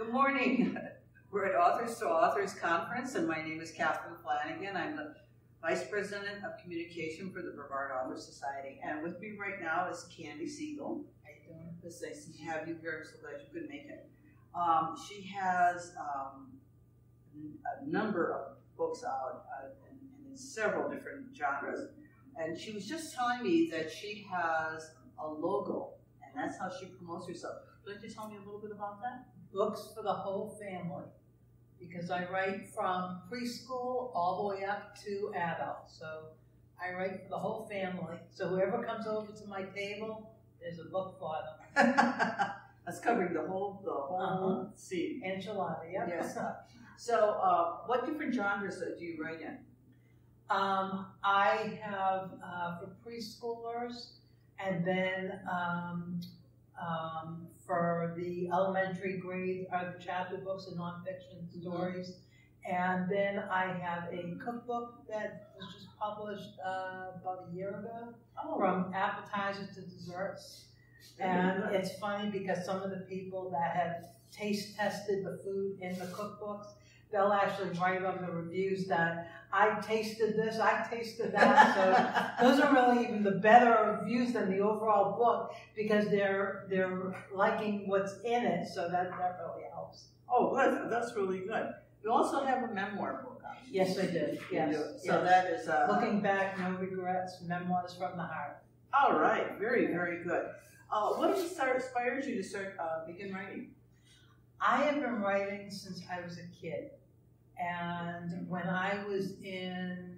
Good morning. We're at Authors to Authors Conference, and my name is Catherine Flanagan. I'm the Vice President of Communication for the Brevard Author Society. And with me right now is Kandi Siegel. How you doing? It's nice to have you here. I'm so glad you could make it. She has a number of books out in several different genres. And she was just telling me that she has a logo, and that's how she promotes herself. Would you like to tell me a little bit about that? Books for the whole family, because I write from preschool all the way up to adult. So I write for the whole family. So whoever comes over to my table, there's a book for them. That's covering the whole scene. Enchilada, yeah. Yes. So what different genres do you write in? I have for preschoolers, and then for the elementary grade are the chapter books and nonfiction stories. And then I have a cookbook that was just published about a year ago, from appetizers to desserts. And it's funny because some of the people that have taste tested the food in the cookbooks, they'll actually write on the reviews that I tasted this, I tasted that. So those are really even the better reviews than the overall book, because they're liking what's in it. So that really helps. Oh, good. That's really good. You also have a memoir book out. Yes, I did. Yes. So that is Looking Back, No Regrets, Memoirs from the Heart. All right. Very, very good. What inspired you to begin writing? I have been writing since I was a kid. And when I was in,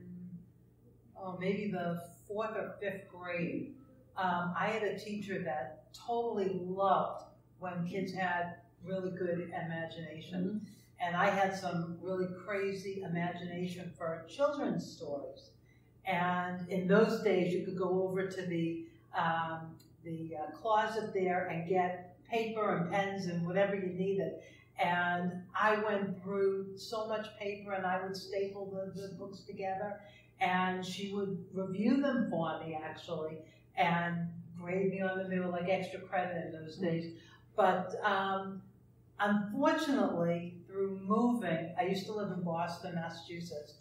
maybe the 4th or 5th grade, I had a teacher that totally loved when kids had really good imagination. And I had some really crazy imagination for children's stories. And in those days, you could go over to the closet there and get paper and pens and whatever you needed. And I went through so much paper, and I would staple the books together, and she would review them for me, actually, and grade me on them. They were like extra credit in those days. But unfortunately, through moving, I used to live in Boston, Massachusetts,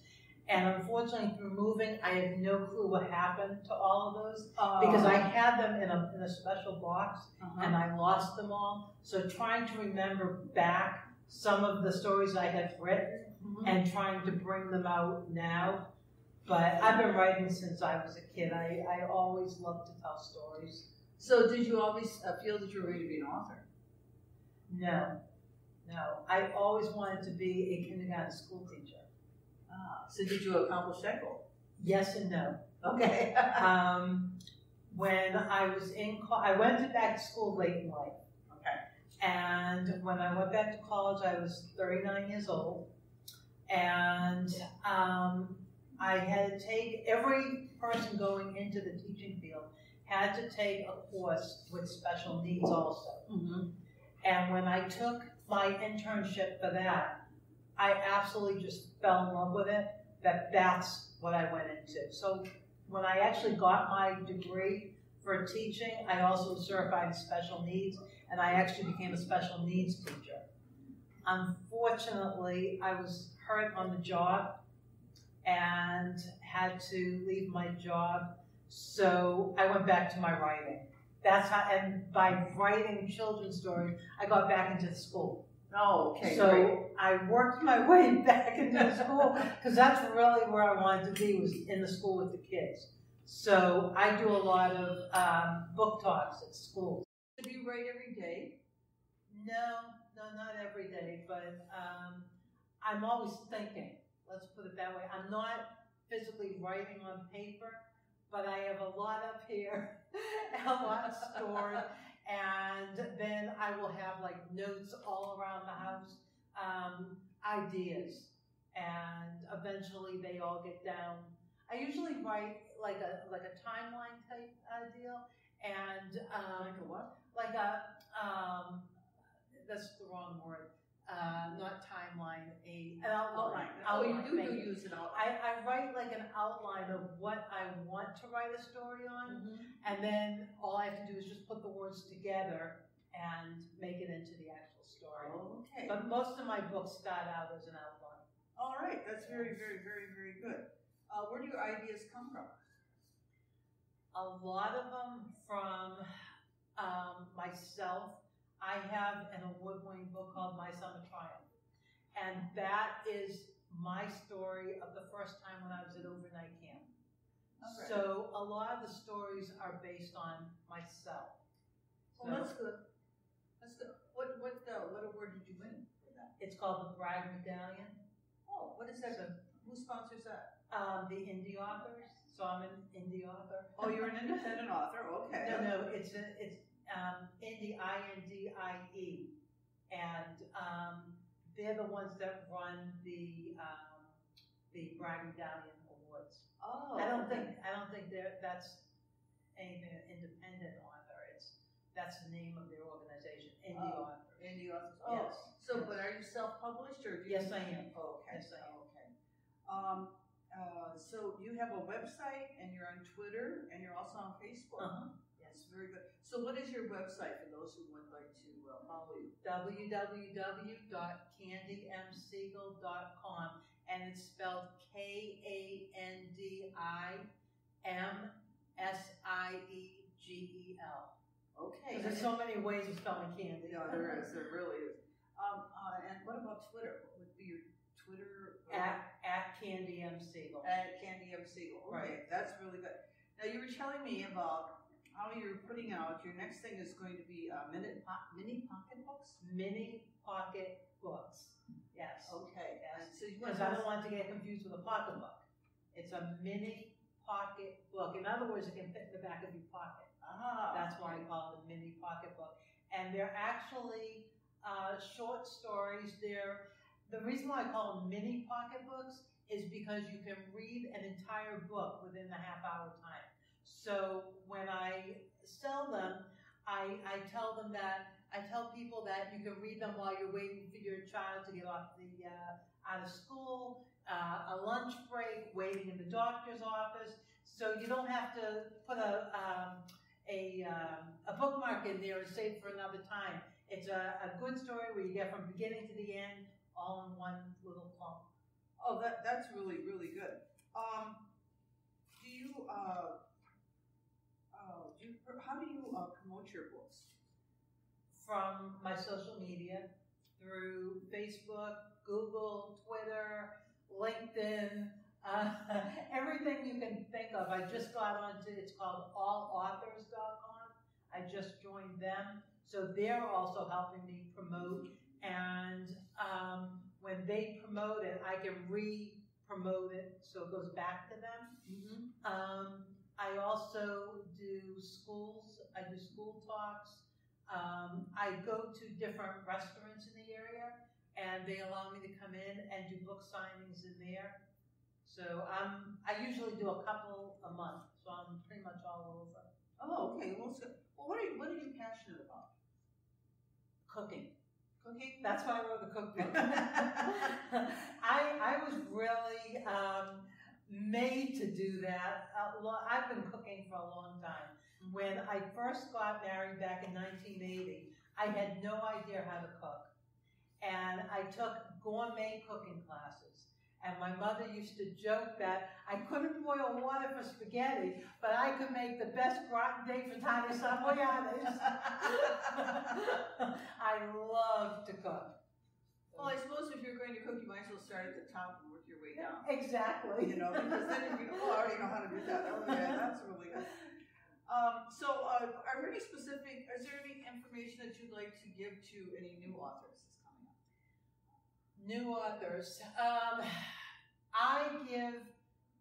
and unfortunately, through moving, I had no clue what happened to all of those, because I had them in a special box, and I lost them all. So trying to remember back some of the stories I had written and trying to bring them out now. But I've been writing since I was a kid. I always loved to tell stories. So did you always feel that you were going to be an author? No. I always wanted to be a kindergarten school teacher. So did you accomplish that goal? Yes and no. Okay. When I was in I went back to school late in life. Okay. And when I went back to college, I was 39 years old. And I had to take, every person going into the teaching field had to take a course with special needs also. And when I took my internship for that, I absolutely just fell in love with it, that's what I went into. So when I actually got my degree for teaching, I also was certified in special needs, and I actually became a special needs teacher. Unfortunately, I was hurt on the job and had to leave my job, so I went back to my writing. That's how, and by writing children's stories, I got back into the school. Oh, okay. So great. I worked my way back into the school, because that's really where I wanted to be, was in the school with the kids. So I do a lot of book talks at schools. Do you write every day? No, not every day, but I'm always thinking. Let's put it that way. I'm not physically writing on paper, but I have a lot up here, a lot stored. And then I will have like notes all around the house, ideas, and eventually they all get down. I usually write like a timeline type deal, and like a what? Like a that's the wrong word. Not timeline, an outline. Oh, you do use an outline. I write like an outline of what I want to write a story on, and then all I have to do is just put the words together and make it into the actual story. Okay. But most of my books start out as an outline. All right. That's very, very, very, very good. Where do your ideas come from? A lot of them from myself. I have an award-winning book called My Summer Triumph. And that is my story of the first time when I was at overnight camp. Okay. So a lot of the stories are based on myself. Well, that's good. That's good. What award did you win for that? It's called the Bragg Medallion. Oh, what is that? So, who sponsors that? The indie authors. So I'm an indie author. Oh, you're an independent author. Okay. No, it's indie, INDIE, and they're the ones that run the Bragg Medallion Awards. Oh. I don't think that's anything an independent author. That's the name of their organization, Indie Authors. Indie Authors. Oh, yes. So, but are you self-published or do you? Yes, I am. Oh, okay. Yes, I am. Okay. So you have a website and you're on Twitter and you're also on Facebook. Uh-huh. Yes, very good. So what is your website for those who would like to follow you? www.kandimsiegel.com, and it's spelled KANDIMSIEGEL. Okay. There's so many ways of spelling candy. No, there is. There really is. And what about Twitter? What would be your Twitter? At Kandi M Siegel. At Kandi M Siegel. Okay, right. That's really good. Now you were telling me about how you're putting out. Your next thing is going to be mini pocket books. Mini pocket books. Yes. Okay. Yes. Because I don't want to get confused with a pocket book. It's a mini pocket book. In other words, it can fit in the back of your pocket. Ah, that's why I call it a mini pocket book. And they're actually short stories. The reason why I call them mini pocket books is because you can read an entire book within the half-hour time. So when I sell them, I tell people that you can read them while you're waiting for your child to get off out of school, a lunch break, waiting in the doctor's office. So you don't have to put a bookmark in there and save for another time. It's a good story where you get from beginning to the end all in one little clump. Oh, that's really, really good. How do you promote your books? From my social media, through Facebook, Google, Twitter, LinkedIn, everything you can think of. I just got onto, it's called allauthors.com. I just joined them. So they're also helping me promote. And when they promote it, I can re-promote it so it goes back to them. Mm-hmm. I also do schools. I do school talks. I go to different restaurants in the area, and they allow me to come in and do book signings in there. So I usually do a couple a month, so I'm pretty much all over. Oh, okay. Well, what are you passionate about? Cooking. Cooking? That's why I wrote the cookbook. I was really made to do that. I've been cooking for a long time. When I first got married back in 1980, I had no idea how to cook. And I took gourmet cooking classes. And my mother used to joke that I couldn't boil water for spaghetti, but I could make the best gratin de frittata savoiardes. I love to cook. Well, I suppose if you're going to cook, you might as well start at the top and work your way down. Exactly. Because then you already know how to do that. Oh, yeah, that's really good. So, are there any specific, is there any information that you'd like to give to any new authors that's coming up? New authors. I give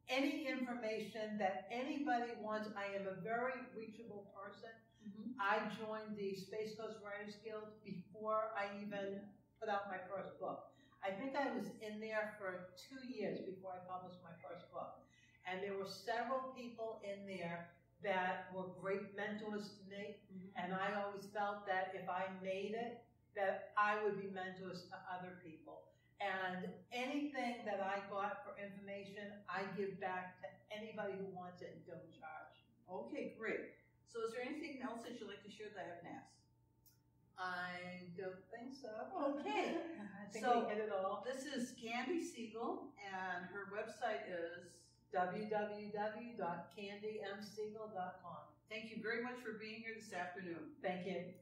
any information that anybody wants. I am a very reachable person. Mm-hmm. I joined the Space Coast Writers Guild before I even put out my first book. I think I was in there for 2 years before I published my first book. And there were several people in there that were great mentors to me. Mm-hmm. And I always felt that if I made it, that I would be mentors to other people. And anything that I got for information, I give back to anybody who wants it and don't charge. Okay, great. So is there anything else that you'd like to share that I haven't asked? I don't think so. Okay. I think So- we hit it all. This is Kandi Siegel, and her website is. www.candymsiegel.com. Thank you very much for being here this afternoon. Thank you.